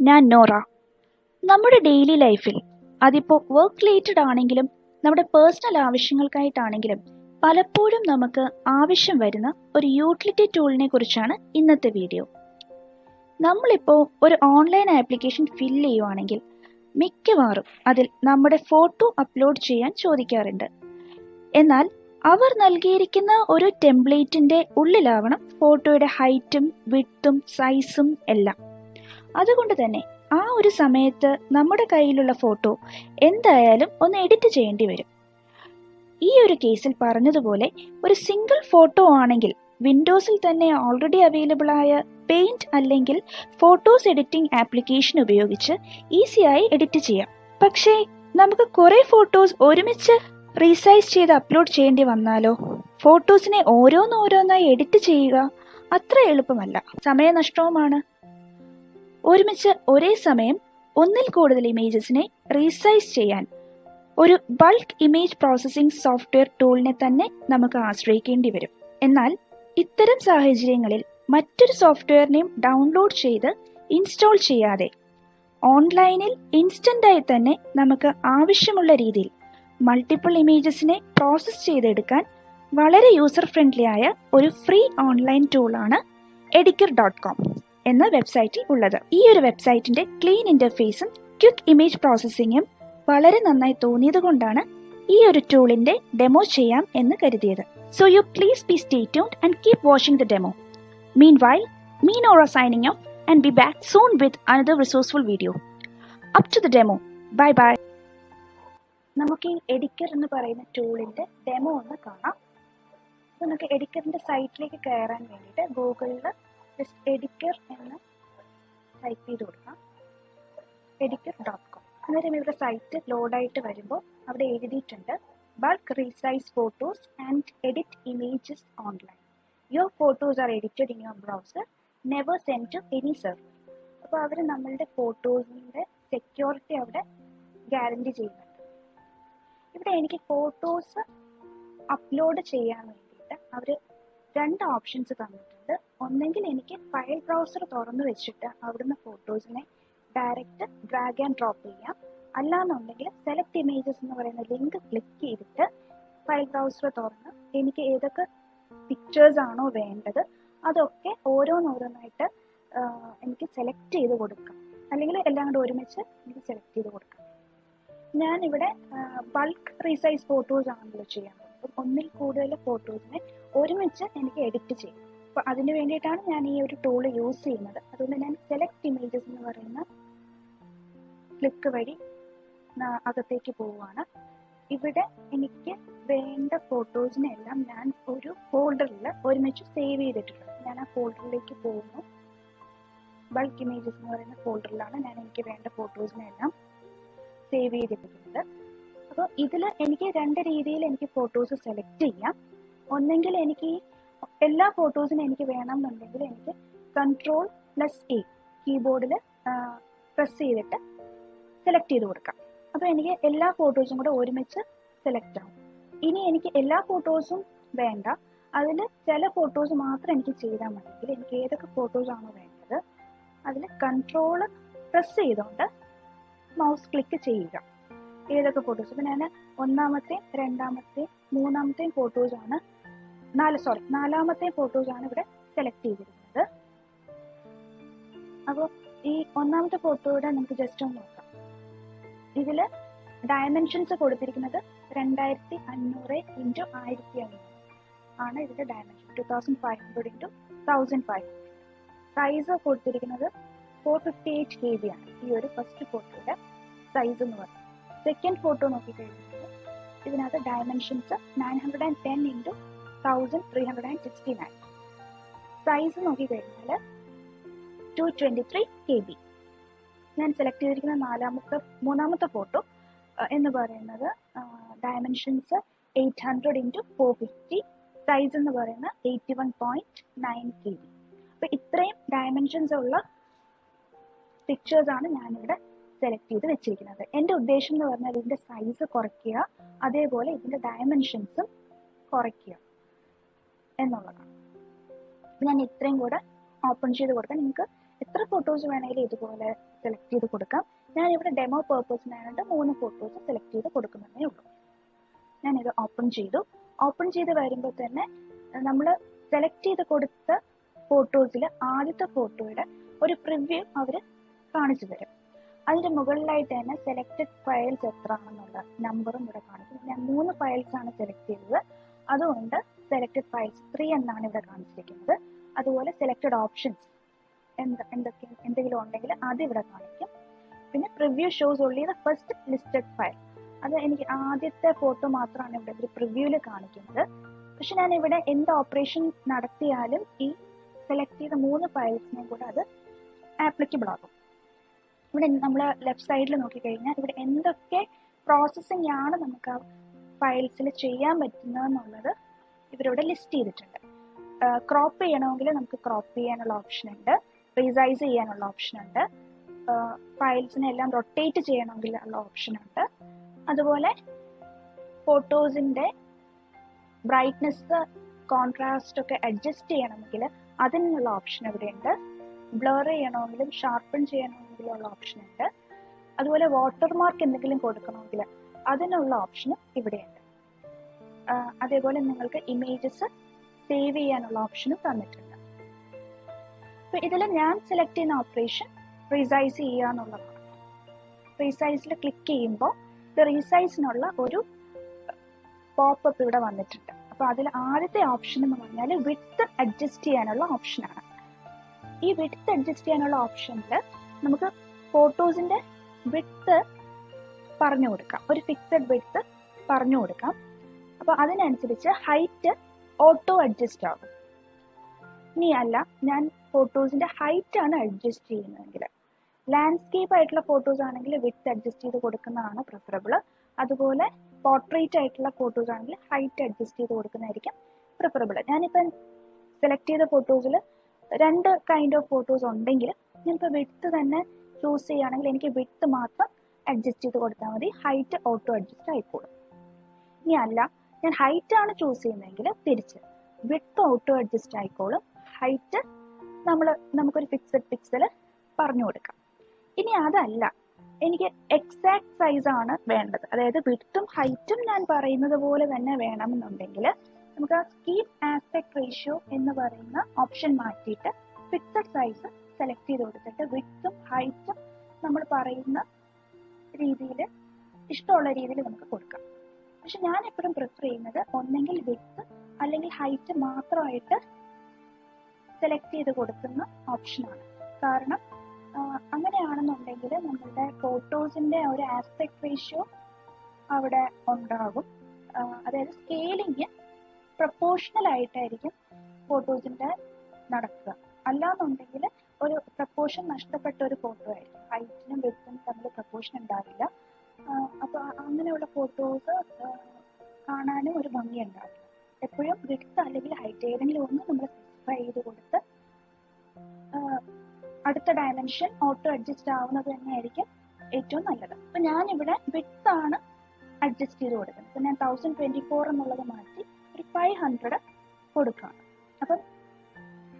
ഞാൻ നോറ. നമ്മുടെ ഡെയിലി ലൈഫിൽ അതിപ്പോൾ വർക്ക് റിലേറ്റഡ് ആണെങ്കിലും നമ്മുടെ പേഴ്സണൽ ആവശ്യങ്ങൾക്കായിട്ടാണെങ്കിലും പലപ്പോഴും നമുക്ക് ആവശ്യം വരുന്ന ഒരു യൂട്ടിലിറ്റി ടൂളിനെ കുറിച്ചാണ് ഇന്നത്തെ വീഡിയോ. നമ്മളിപ്പോൾ ഒരു ഓൺലൈൻ ആപ്ലിക്കേഷൻ ഫില്ല് ചെയ്യുവാണെങ്കിൽ മിക്കവാറും അതിൽ നമ്മുടെ ഫോട്ടോ അപ്ലോഡ് ചെയ്യാൻ ചോദിക്കാറുണ്ട്. എന്നാൽ അവർ നൽകിയിരിക്കുന്ന ഒരു ടെംപ്ലേറ്റിന്റെ ഉള്ളിലാവണം ഫോട്ടോയുടെ ഹൈറ്റും വിഡ്ത്തും സൈസും എല്ലാം. അതുകൊണ്ട് തന്നെ ആ ഒരു സമയത്ത് നമ്മുടെ കയ്യിലുള്ള ഫോട്ടോ എന്തായാലും ഒന്ന് എഡിറ്റ് ചെയ്യേണ്ടി വരും. ഈ ഒരു കേസിൽ പറഞ്ഞതുപോലെ ഒരു സിംഗിൾ ഫോട്ടോ ആണെങ്കിൽ വിൻഡോസിൽ തന്നെ ഓൾറെഡി അവൈലബിൾ ആയ പെയിന്റ് അല്ലെങ്കിൽ ഫോട്ടോസ് എഡിറ്റിംഗ് ആപ്ലിക്കേഷൻ ഉപയോഗിച്ച് ഈസിയായി എഡിറ്റ് ചെയ്യാം. പക്ഷേ നമുക്ക് കുറെ ഫോട്ടോസ് ഒരുമിച്ച് റീസൈസ് ചെയ്ത് അപ്ലോഡ് ചെയ്യേണ്ടി വന്നാലോ? ഫോട്ടോസിനെ ഓരോന്നോരോന്നായി എഡിറ്റ് ചെയ്യുക അത്ര എളുപ്പമല്ല, സമയനഷ്ടവുമാണ്. ഒരുമിച്ച് ഒരേ സമയം ഒന്നിൽ കൂടുതൽ ഇമേജസിനെ റീസൈസ് ചെയ്യാൻ ഒരു ബൾക്ക് ഇമേജ് പ്രോസസ്സിംഗ് സോഫ്റ്റ്വെയർ ടൂളിനെ തന്നെ നമുക്ക് ആശ്രയിക്കേണ്ടി വരും. എന്നാൽ ഇത്തരം സാഹചര്യങ്ങളിൽ മറ്റൊരു സോഫ്റ്റ്വെയറിനെയും ഡൗൺലോഡ് ചെയ്ത് ഇൻസ്റ്റാൾ ചെയ്യാതെ ഓൺലൈനിൽ ഇൻസ്റ്റന്റായി തന്നെ നമുക്ക് ആവശ്യമുള്ള രീതിയിൽ മൾട്ടിപ്പിൾ ഇമേജസിനെ പ്രോസസ് ചെയ്തെടുക്കാൻ വളരെ യൂസർ ഫ്രണ്ട്ലി ആയ ഒരു ഫ്രീ ഓൺലൈൻ ടൂളാണ് editor.com എന്ന വെബ്സൈറ്റിൽ ഉള്ളത്. ഈ ഒരു വെബ്സൈറ്റിന്റെ ക്ലീൻ ഇന്റർഫേസും ക്വിക്ക് ഇമേജ് പ്രോസസ്സിംഗും വളരെ നന്നായി തോന്നിയത് കൊണ്ടാണ് ഈ ഒരു ടൂളിന്റെ ഡെമോ ചെയ്യാം എന്ന് കരുതിയത്. So you please be stay tuned and keep watching the demo. Meanwhile, me Nora signing off and be back soon with another resourceful video. Up to the demo. Bye bye. നമുക്ക് ഈ editor എന്ന് പറയുന്ന ടൂളിന്റെ demo ഒന്ന് കാണാം. നമുക്ക് എഡിറ്ററിന്റെ സൈറ്റിലേക്ക് കയറാൻ വേണ്ടിയിട്ട് ഗൂഗിളിൽ ജസ്റ്റ് എഡിറ്റർ എന്ന് ടൈപ്പ് ചെയ്ത് കൊടുക്കാം. editor.com. അന്നേരം ഇവിടെ സൈറ്റ് ലോഡായിട്ട് വരുമ്പോൾ അവിടെ എഴുതിയിട്ടുണ്ട് bulk resize photos and edit images online. Your photos are edited in your browser, never send to any server. അപ്പോൾ അവർ നമ്മളുടെ ഫോട്ടോസിൻ്റെ സെക്യൂരിറ്റി അവിടെ ഗ്യാരണ്ടി ചെയ്യുന്നുണ്ട്. ഇവിടെ എനിക്ക് ഫോട്ടോസ് അപ്ലോഡ് ചെയ്യാൻ വേണ്ടിയിട്ട് അവർ രണ്ട് ഓപ്ഷൻസ് തന്നിട്ടുണ്ട്. ഒന്നെങ്കിൽ എനിക്ക് ഫയൽ ബ്രൗസർ തുറന്നു വെച്ചിട്ട് അവിടുന്ന് ഫോട്ടോസിനെ ഡയറക്റ്റ് ഡ്രാഗ് ആൻഡ് ഡ്രോപ്പ് ചെയ്യാം. അല്ലാന്നുണ്ടെങ്കിൽ സെലക്ട് ഇമേജസ് എന്ന് പറയുന്ന ലിങ്ക് ക്ലിക്ക് ചെയ്തിട്ട് ഫയൽ ബ്രൗസർ തുറന്ന് എനിക്ക് ഏതൊക്കെ പിക്ചേഴ്സ് ആണോ വേണ്ടത് അതൊക്കെ ഓരോന്നോരോന്നായിട്ട് എനിക്ക് സെലക്ട് ചെയ്ത് കൊടുക്കാം. അല്ലെങ്കിൽ എല്ലാം കൂടെ ഒരുമിച്ച് എനിക്ക് സെലക്ട് ചെയ്ത് കൊടുക്കാം. ഞാനിവിടെ ബൾക്ക് റീസൈസ് ഫോട്ടോസ് ആണല്ലോ ചെയ്യാൻ പോകുന്നത്. ഒന്നിൽ കൂടുതൽ ഫോട്ടോസിനെ ഒരുമിച്ച് എനിക്ക് എഡിറ്റ് ചെയ്യും. അപ്പോൾ അതിന് വേണ്ടിയിട്ടാണ് ഞാൻ ഈ ഒരു ടൂള് യൂസ് ചെയ്യുന്നത്. അതുകൊണ്ട് ഞാൻ സെലക്ട് ഇമേജസ് എന്ന് പറയുന്ന ക്ലിക്ക് വഴി അകത്തേക്ക് പോവുകയാണ്. ഇവിടെ എനിക്ക് വേണ്ട ഫോട്ടോസിനെ എല്ലാം ഞാൻ ഒരു ഫോൾഡറിൽ ഒരുമിച്ച് സേവ് ചെയ്തിട്ടുണ്ട്. ഞാൻ ആ ഫോൾഡറിലേക്ക് പോകുന്നു. ബൾക്ക് ഇമേജസ് എന്ന് പറയുന്ന ഫോൾഡറിലാണ് ഞാൻ എനിക്ക് വേണ്ട ഫോട്ടോസിനെല്ലാം സേവ് ചെയ്തിരിക്കുന്നത്. അപ്പോൾ ഇതിൽ എനിക്ക് രണ്ട് രീതിയിൽ എനിക്ക് ഫോട്ടോസ് സെലക്ട് ചെയ്യാം. ഒന്നെങ്കിൽ എനിക്ക് എല്ലാ ഫോട്ടോസിനും എനിക്ക് വേണമെന്നുണ്ടെങ്കിൽ എനിക്ക് Ctrl+A കീബോർഡിൽ പ്രസ് ചെയ്തിട്ട് സെലക്ട് ചെയ്ത് കൊടുക്കാം. അപ്പോൾ എനിക്ക് എല്ലാ ഫോട്ടോസും കൂടെ ഒരുമിച്ച് സെലക്ട് ആവും. ഇനി എനിക്ക് എല്ലാ ഫോട്ടോസും വേണ്ട, അതിൽ ചില ഫോട്ടോസ് മാത്രം എനിക്ക് ചെയ്താൽ മതിയെങ്കിൽ എനിക്ക് ഏതൊക്കെ ഫോട്ടോസ് ആണോ വേണ്ടത് അതിൽ കൺട്രോൾ പ്രസ് ചെയ്തുകൊണ്ട് മൗസ് ക്ലിക്ക് ചെയ്യുക. ഏതൊക്കെ ഫോട്ടോസ്, ഇപ്പം ഞാൻ ഒന്നാമത്തെയും രണ്ടാമത്തെയും മൂന്നാമത്തെയും ഫോട്ടോസാണ് നാലാമത്തെയും ഫോട്ടോസാണ് ഇവിടെ സെലക്ട് ചെയ്തിരിക്കുന്നത്. അപ്പോൾ ഈ ഒന്നാമത്തെ ഫോട്ടോയുടെ നമുക്ക് ജസ്റ്റ് ഒന്ന് നോക്കാം. ഇതിൽ ഡയമെൻഷൻസ് കൊടുത്തിരിക്കുന്നത് 2500 × 1500 ആണ് ഇതിന്റെ ഡയമെൻഷൻ. 2500 × 1500. സൈസ് കൊടുത്തിരിക്കുന്നത് 458 KB ആണ് ഈ ഒരു ഫസ്റ്റ് ഫോട്ടോയുടെ സൈസ് എന്ന് പറയുന്നത്. സെക്കൻഡ് ഫോട്ടോ നോക്കിക്കഴിഞ്ഞാൽ ഇതിനകത്ത് ഡയമെൻഷൻസ് 910 × 1369. സൈസ് നോക്കിക്കഴിഞ്ഞാൽ 223 KB. ഞാൻ സെലക്ട് ചെയ്തിരിക്കുന്ന മൂന്നാമത്തെ ഫോട്ടോ എന്ന് പറയുന്നത് ഡയമെൻഷൻസ് 800 × 450, സൈസ് എന്ന് പറയുന്നത് 81.9 KB. അപ്പോൾ ഇത്രയും ഡയമെൻഷൻസ് ഉള്ള പിക്ചേഴ്സാണ് ഞാനിവിടെ സെലക്ട് ചെയ്ത് വെച്ചിരിക്കുന്നത്. എൻ്റെ ഉദ്ദേശം എന്ന് പറഞ്ഞാൽ ഇതിൻ്റെ സൈസ് കുറയ്ക്കുക, അതേപോലെ ഇതിൻ്റെ ഡയമെൻഷൻസും കുറയ്ക്കുക എന്നുള്ളതാണ്. ഞാൻ ഇത്രയും കൂടെ ഓപ്പൺ ചെയ്ത് കൊടുത്താൽ നിങ്ങൾക്ക് എത്ര ഫോട്ടോസ് വേണമെങ്കിലും ഇതുപോലെ സെലക്ട് ചെയ്ത് കൊടുക്കാം. ഞാൻ ഇവിടെ ഡെമോ പേർപ്പസിനായിട്ട് 3 ഫോട്ടോസ് സെലക്ട് ചെയ്ത് കൊടുക്കുന്നതേ ഉള്ളൂ. ഞാനിത് ഓപ്പൺ ചെയ്ത് വരുമ്പോൾ തന്നെ നമ്മൾ സെലക്ട് ചെയ്ത് കൊടുത്ത ഫോട്ടോസിൽ ആദ്യത്തെ ഫോട്ടോയുടെ ഒരു പ്രിവ്യൂ അവർ കാണിച്ചു തരും. അതിൻ്റെ മുകളിലായിട്ട് തന്നെ സെലക്റ്റഡ് ഫയൽസ് എത്ര ആണെന്നുള്ള നമ്പറും ഇവിടെ കാണിക്കും. ഞാൻ 3 ഫയൽസ് ആണ് സെലക്ട് ചെയ്തത്, അതുകൊണ്ട് സെലക്റ്റഡ് ഫയൽസ് 3 എന്നാണ് ഇവിടെ കാണിച്ചിരിക്കുന്നത്. അതുപോലെ സെലക്റ്റഡ് ഓപ്ഷൻസ് എന്തെങ്കിലും ഉണ്ടെങ്കിൽ അത് ഇവിടെ കാണിക്കും. പിന്നെ preview shows only the first listed file, അത് എനിക്ക് ആദ്യത്തെ ഫോട്ടോ മാത്രമാണ് ഇവിടെ ഒരു പ്രിവ്യൂവിൽ കാണിക്കുന്നത്. പക്ഷെ ഞാൻ ഇവിടെ എന്ത് ഓപ്പറേഷൻ നടത്തിയാലും ഈ സെലക്ട് ചെയ്ത 3 ഫയൽസിനെയും കൂടെ അത് ആപ്ലിക്കബിൾ ആകും. ഇവിടെ നമ്മൾ ലെഫ്റ്റ് സൈഡിൽ നോക്കിക്കഴിഞ്ഞാൽ ഇവിടെ എന്തൊക്കെ പ്രോസസ്സിംഗ് ആണ് നമുക്ക് ആ ഫയൽസിൽ ചെയ്യാൻ പറ്റുന്നതെന്നുള്ളത് ഇവരിവിടെ ലിസ്റ്റ് ചെയ്തിട്ടുണ്ട്. ക്രോപ്പ് ചെയ്യണമെങ്കിൽ നമുക്ക് ക്രോപ്പ് ചെയ്യാനുള്ള ഓപ്ഷൻ ഉണ്ട്, റീസൈസ് ചെയ്യാനുള്ള ഓപ്ഷൻ ഉണ്ട്, ഫയൽസിനെ എല്ലാം റൊട്ടേറ്റ് ചെയ്യണമെങ്കിൽ ഉള്ള ഓപ്ഷൻ ഉണ്ട്. അതുപോലെ ഫോട്ടോസിൻ്റെ ബ്രൈറ്റ്നെസ് കോൺട്രാസ്റ്റ് ഒക്കെ അഡ്ജസ്റ്റ് ചെയ്യണമെങ്കിൽ അതിനുള്ള ഓപ്ഷൻ ഇവിടെ ഉണ്ട്. ബ്ലർ ചെയ്യണമെങ്കിലും ഷാർപ്പൺ ചെയ്യണമെങ്കിലും ഉള്ള ഓപ്ഷൻ ഉണ്ട്. അതുപോലെ വാട്ടർമാർക്ക് എന്തെങ്കിലും കൊടുക്കണമെങ്കിൽ അതിനുള്ള ഓപ്ഷനും ഇവിടെയുണ്ട്. അതേപോലെ നിങ്ങൾക്ക് ഇമേജസ് സേവ് ചെയ്യാനുള്ള ഓപ്ഷനും തന്നിട്ടുണ്ട്. അപ്പോൾ ഇതിൽ ഞാൻ സെലക്ട് ചെയ്യുന്ന ഓപ്പറേഷൻ റീസൈസ് ചെയ്യുക എന്നുള്ളതാണ്. റീസൈസിൽ ക്ലിക്ക് ചെയ്യുമ്പോൾ ഇത് റീസൈസിനുള്ള ഒരു പോപ്പപ്പ് ഇവിടെ വന്നിട്ടുണ്ട്. അപ്പോൾ അതിൽ ആദ്യത്തെ ഓപ്ഷൻ എന്ന് പറഞ്ഞാൽ വിഡ്ത്ത് അഡ്ജസ്റ്റ് ചെയ്യാനുള്ള ഓപ്ഷനാണ്. ഈ വിഡ്ത്ത് അഡ്ജസ്റ്റ് ചെയ്യാനുള്ള ഓപ്ഷനിൽ നമുക്ക് ഫോട്ടോസിന്റെ വിഡ്ത്ത് പറഞ്ഞു കൊടുക്കാം, ഒരു ഫിക്സഡ് വിഡ്ത്ത് പറഞ്ഞു കൊടുക്കാം. അപ്പോൾ അതിനനുസരിച്ച് ഹൈറ്റ് ഓട്ടോ അഡ്ജസ്റ്റ് ആകും. ഇനി അല്ല, ഞാൻ ഫോട്ടോസിന്റെ ഹൈറ്റ് ആണ് അഡ്ജസ്റ്റ് ചെയ്യുന്നതെങ്കിൽ, ലാൻഡ്സ്കേപ്പ് ആയിട്ടുള്ള ഫോട്ടോസ് ആണെങ്കിൽ വിഡ്ത്ത് അഡ്ജസ്റ്റ് ചെയ്ത് കൊടുക്കുന്നതാണ് പ്രിഫറബിൾ. അതുപോലെ പോർട്രേറ്റ് ആയിട്ടുള്ള ഫോട്ടോസ് ആണെങ്കിൽ ഹൈറ്റ് അഡ്ജസ്റ്റ് ചെയ്ത് കൊടുക്കുന്നതായിരിക്കും പ്രിഫറബിൾ. ഞാനിപ്പം സെലക്ട് ചെയ്ത ഫോട്ടോസിൽ 2 കൈൻഡ് ഓഫ് ഫോട്ടോസ് ഉണ്ടെങ്കിൽ ഞാനിപ്പോൾ വിഡ്ത്ത് തന്നെ ചൂസ് ചെയ്യുകയാണെങ്കിൽ എനിക്ക് വിഡ്ത്ത് മാത്രം അഡ്ജസ്റ്റ് ചെയ്ത് കൊടുത്താൽ മതി, ഹൈറ്റ് ഓട്ടോ അഡ്ജസ്റ്റ് ആയിക്കോളും. ഇനി അല്ല, ഞാൻ ഹൈറ്റ് ആണ് ചൂസ് ചെയ്യുന്നതെങ്കിൽ തിരിച്ച് വിഡ്ത്ത് ഓട്ടോ അഡ്ജസ്റ്റ് ആയിക്കോളും, ഹൈറ്റ് നമുക്കൊരു ഫിക്സഡ് പിക്സൽ പറഞ്ഞു കൊടുക്കാം. ഇനി അതല്ല, എനിക്ക് എക്സാക്ട് സൈസ് ആണ് വേണ്ടത്, അതായത് വിഡ്ത്തും ഹൈറ്റും ഞാൻ പറയുന്നത് പോലെ തന്നെ വേണമെന്നുണ്ടെങ്കിൽ നമുക്ക് ആ കീപ് ആസ്പെക്ട് റേഷ്യോ എന്ന് പറയുന്ന ഓപ്ഷൻ മാറ്റിയിട്ട് ഫിക്സഡ് സൈസ് സെലക്ട് ചെയ്ത് കൊടുത്തിട്ട് വിഡ്ത്തും ഹൈറ്റും നമ്മൾ പറയുന്ന രീതിയിൽ ഇഷ്ടമുള്ള രീതിയിൽ നമുക്ക് കൊടുക്കാം. പക്ഷെ ഞാൻ എപ്പോഴും പ്രിഫർ ചെയ്യുന്നത് ഒന്നെങ്കിൽ വിഡ്ത്ത് അല്ലെങ്കിൽ ഹൈറ്റ് മാത്രമായിട്ട് സെലക്ട് ചെയ്ത് കൊടുക്കുന്ന ഓപ്ഷനാണ്. കാരണം അങ്ങനെയാണെന്നുണ്ടെങ്കിൽ നമ്മളുടെ ഫോട്ടോസിന്റെ ഒരു ആസ്പെക്ട് റേഷ്യോ അവിടെ ഉണ്ടാകും. അതായത് സ്കെയിലിങ് പ്രപ്പോർഷണൽ ആയിട്ടായിരിക്കും ഫോട്ടോസിന്റെ നടക്കുക. അല്ലാന്നുണ്ടെങ്കിൽ ഒരു പ്രപ്പോർഷൻ നഷ്ടപ്പെട്ട ഒരു ഫോട്ടോ ആയിരിക്കും, ഹൈറ്റിനും വിഡ്ത്തിനും തമ്മിൽ പ്രപ്പോർഷൻ ഉണ്ടാവില്ല. അപ്പോൾ അങ്ങനെയുള്ള ഫോട്ടോസ് കാണാനും ഒരു ഭംഗി ഉണ്ടാവില്ല. എപ്പോഴും വിഡ്ത്ത് അല്ലെങ്കിൽ ഹൈറ്റ് ഏതെങ്കിലും ഒന്ന് നമ്മൾ സ്പെസിഫൈ ചെയ്ത് കൊടുത്ത് അടുത്ത ഡയമെൻഷൻ ഓട്ടോ അഡ്ജസ്റ്റ് ആവുന്നത് തന്നെയായിരിക്കും ഏറ്റവും നല്ലത്. അപ്പം ഞാനിവിടെ വിഡ്ത്ത് ആണ് അഡ്ജസ്റ്റ് ചെയ്ത് കൊടുക്കുന്നത്. ഇപ്പം ഞാൻ 1024 എന്നുള്ളത് മാറ്റി ഒരു 500 കൊടുക്കുകയാണ്. അപ്പം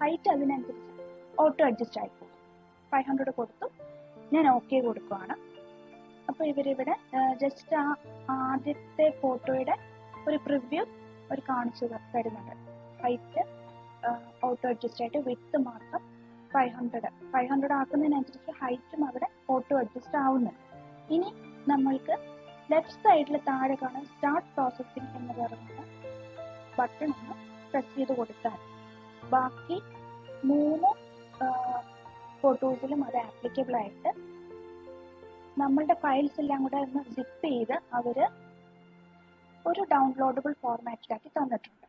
ഹൈറ്റ് അതിനനുസരിച്ച് ഓട്ടോ അഡ്ജസ്റ്റ് ആയിപ്പോകും. 500 കൊടുത്തു, ഞാൻ ഓക്കെ കൊടുക്കുകയാണ്. അപ്പോൾ ഇവരിവിടെ ജസ്റ്റ് ആ ആദ്യത്തെ ഫോട്ടോയുടെ ഒരു പ്രിവ്യൂ ഒരു കാണിച്ചു തരുന്നുണ്ട്. ഹൈറ്റ് ഓട്ടോ അഡ്ജസ്റ്റ് ആയിട്ട് വിഡ്ത്ത് മാത്രം 500 ആക്കുന്നതിനനുസരിച്ച് ഹൈറ്റും അവിടെ ഓട്ടോ അഡ്ജസ്റ്റ് ആവുന്നുണ്ട്. ഇനി നമ്മൾക്ക് ലെഫ്റ്റ് സൈഡിൽ താഴെ കാണാൻ സ്റ്റാർട്ട് പ്രോസസ്സിംഗ് എന്ന് പറയുന്ന ബട്ടൺ ഒന്ന് പ്രസ് ചെയ്ത് കൊടുത്താൽ ബാക്കി 3 ഫോട്ടോസിലും അത് ആപ്ലിക്കബിൾ ആയിട്ട് നമ്മളുടെ ഫയൽസ് എല്ലാം കൂടെ ഒന്ന് സിപ്പ് ചെയ്ത് അവർ ഒരു ഡൗൺലോഡബിൾ ഫോർമാറ്റിലാക്കി തന്നിട്ടുണ്ട്.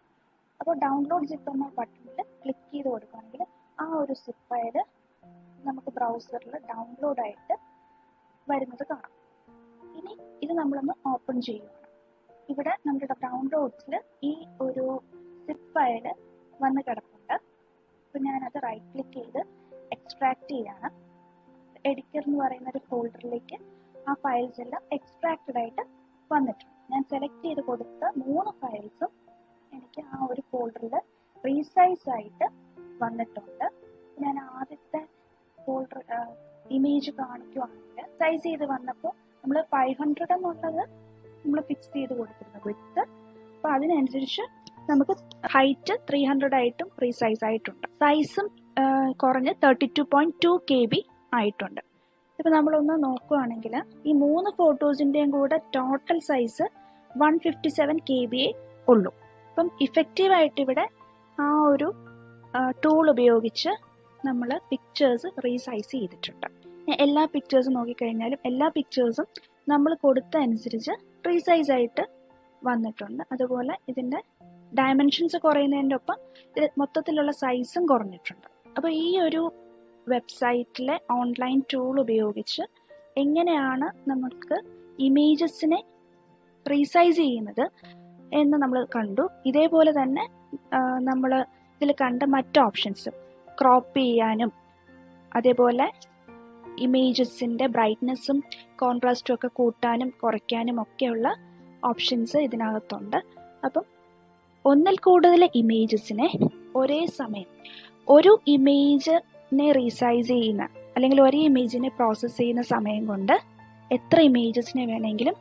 അപ്പോൾ ഡൗൺലോഡ് സിപ്പ് എന്ന ബട്ടണിൽ ക്ലിക്ക് ചെയ്ത് കൊടുക്കുകയാണെങ്കിൽ ആ ഒരു സിപ്പ് ഫയൽ നമുക്ക് ബ്രൗസറിൽ ഡൗൺലോഡ് ആയിട്ട് വരുന്നത് കാണാം. ഇനി ഇത് നമ്മളൊന്ന് ഓപ്പൺ ചെയ്യുകയാണ്. ഇവിടെ നമ്മുടെ ഡൗൺലോഡ്സിൽ ഈ ഒരു സിപ്പ് ഫയൽ വന്ന് കിടപ്പുണ്ട്. അപ്പോൾ ഞാനത് റൈറ്റ് ക്ലിക്ക് ചെയ്ത് എക്സ്ട്രാക്ട് ചെയ്യാണ്. എഡിറ്റർ എന്ന് പറയുന്ന ഒരു ഫോൾഡറിലേക്ക് ആ ഫയൽസ് എല്ലാം എക്സ്ട്രാക്റ്റഡ് ആയിട്ട് വന്നിട്ടുണ്ട്. ഞാൻ സെലക്ട് ചെയ്ത് കൊടുത്ത 3 ഫയൽസും എനിക്ക് ആ ഒരു ഫോൾഡറിൽ റീസൈസ് ആയിട്ട് വന്നിട്ടുണ്ട്. ഞാൻ ആദ്യത്തെ ഫോൾഡർ ഇമേജ് കാണിക്കുവാണെങ്കിൽ സൈസ് ചെയ്ത് വന്നപ്പോൾ നമ്മൾ 500 എന്നുള്ളത് നമ്മൾ ഫിക്സ് ചെയ്ത് കൊടുത്തിരുന്നു വിഡ്ത്ത്. അപ്പോൾ അതിനനുസരിച്ച് നമുക്ക് ഹൈറ്റ് 300 ആയിട്ടും പ്രീസൈസ് ആയിട്ടുണ്ട്. സൈസും കുറഞ്ഞ് 32.2 KB ആയിട്ടുണ്ട്. ഇപ്പം നമ്മളൊന്ന് നോക്കുകയാണെങ്കിൽ ഈ 3 ഫോട്ടോസിൻ്റെയും കൂടെ ടോട്ടൽ സൈസ് 157 KB ഉള്ളൂ. അപ്പം ഇഫക്റ്റീവായിട്ട് ഇവിടെ ആ ഒരു ടൂൾ ഉപയോഗിച്ച് നമ്മൾ പിക്ചേഴ്സ് റീസൈസ് ചെയ്തിട്ടുണ്ട്. എല്ലാ പിക്ചേഴ്സും നോക്കിക്കഴിഞ്ഞാലും എല്ലാ പിക്ചേഴ്സും നമ്മൾ കൊടുത്ത അനുസരിച്ച് റീസൈസ് ആയിട്ട് വന്നിട്ടുണ്ട്. അതുപോലെ ഇതിൻ്റെ ഡയമെൻഷൻസ് കുറയുന്നതിൻ്റെ ഒപ്പം ഇത് മൊത്തത്തിലുള്ള സൈസും കുറഞ്ഞിട്ടുണ്ട്. അപ്പോൾ ഈ ഒരു വെബ്സൈറ്റിലെ ഓൺലൈൻ ടൂൾ ഉപയോഗിച്ച് എങ്ങനെയാണ് നമുക്ക് ഇമേജസിനെ റീസൈസ് ചെയ്യുന്നത് എന്ന് നമ്മൾ കണ്ടു. ഇതേപോലെ തന്നെ നമ്മൾ ഇതിൽ കണ്ട മറ്റ് ഓപ്ഷൻസ് ക്രോപ്പ് ചെയ്യാനും അതേപോലെ ഇമേജസിൻ്റെ ബ്രൈറ്റ്നെസ്സും കോൺട്രാസ്റ്റും ഒക്കെ കൂട്ടാനും കുറയ്ക്കാനും ഒക്കെയുള്ള ഓപ്ഷൻസ് ഇതിനകത്തുണ്ട്. അപ്പം ഒന്നിൽ കൂടുതൽ ഇമേജസിനെ ഒരേ സമയം ഒരു ഇമേജിനെ റീസൈസ് ചെയ്യുന്ന അല്ലെങ്കിൽ ഒരേ ഇമേജിനെ പ്രോസസ്സ് ചെയ്യുന്ന സമയം കൊണ്ട് എത്ര ഇമേജസിനെ വേണമെങ്കിലും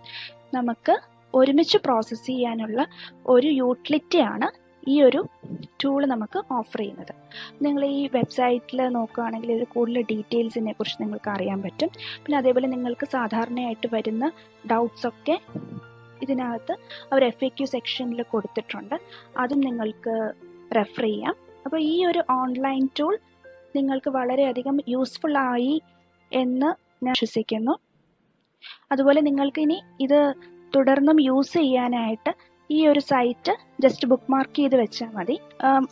നമുക്ക് ഒരുമിച്ച് പ്രോസസ്സ് ചെയ്യാനുള്ള ഒരു യൂട്ടിലിറ്റിയാണ് ഈ ഒരു ടൂൾ നമുക്ക് ഓഫർ ചെയ്യുന്നത്. നിങ്ങൾ ഈ വെബ്സൈറ്റിൽ നോക്കുകയാണെങ്കിൽ ഇതിൽ കൂടുതൽ ഡീറ്റെയിൽസിനെ കുറിച്ച് നിങ്ങൾക്ക് അറിയാൻ പറ്റും. പിന്നെ അതേപോലെ നിങ്ങൾക്ക് സാധാരണയായിട്ട് വരുന്ന ഡൗട്ട്സൊക്കെ ഇതിനകത്ത് അവർ FAQ സെക്ഷനിൽ കൊടുത്തിട്ടുണ്ട്. അതും നിങ്ങൾക്ക് റെഫർ ചെയ്യാം. അപ്പോൾ ഈ ഒരു ഓൺലൈൻ ടൂൾ നിങ്ങൾക്ക് വളരെയധികം യൂസ്ഫുൾ ആയി എന്ന് ഞാൻ വിശ്വസിക്കുന്നു. അതുപോലെ നിങ്ങൾക്ക് ഇനി ഇത് തുടർന്നും യൂസ് ചെയ്യാനായിട്ട് ഈ ഒരു സൈറ്റ് ജസ്റ്റ് ബുക്ക് മാർക്ക് ചെയ്ത് വെച്ചാൽ മതി.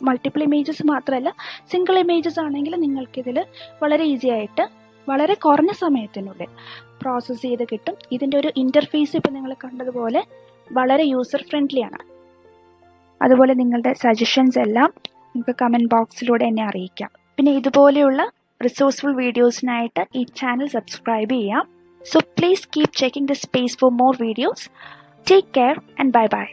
മൾട്ടിപ്പിൾ ഇമേജസ് മാത്രമല്ല, സിംഗിൾ ഇമേജസ് ആണെങ്കിൽ നിങ്ങൾക്കിതിൽ വളരെ ഈസി ആയിട്ട് വളരെ കുറഞ്ഞ സമയത്തിനുള്ളിൽ പ്രോസസ്സ് ചെയ്ത് കിട്ടും. ഇതിൻ്റെ ഒരു ഇൻ്റർഫേസ് ഇപ്പോൾ നിങ്ങൾ കണ്ടതുപോലെ വളരെ യൂസർ ഫ്രണ്ട്ലി ആണ്. അതുപോലെ നിങ്ങളുടെ സജഷൻസ് എല്ലാം നിങ്ങൾക്ക് കമൻറ്റ് ബോക്സിലൂടെ എന്നെ അറിയിക്കാം. പിന്നെ ഇതുപോലെയുള്ള റിസോഴ്സ്ഫുൾ വീഡിയോസിനായിട്ട് ഈ ചാനൽ സബ്സ്ക്രൈബ് ചെയ്യാം. So please keep checking this space for more videos. Take care and bye-bye.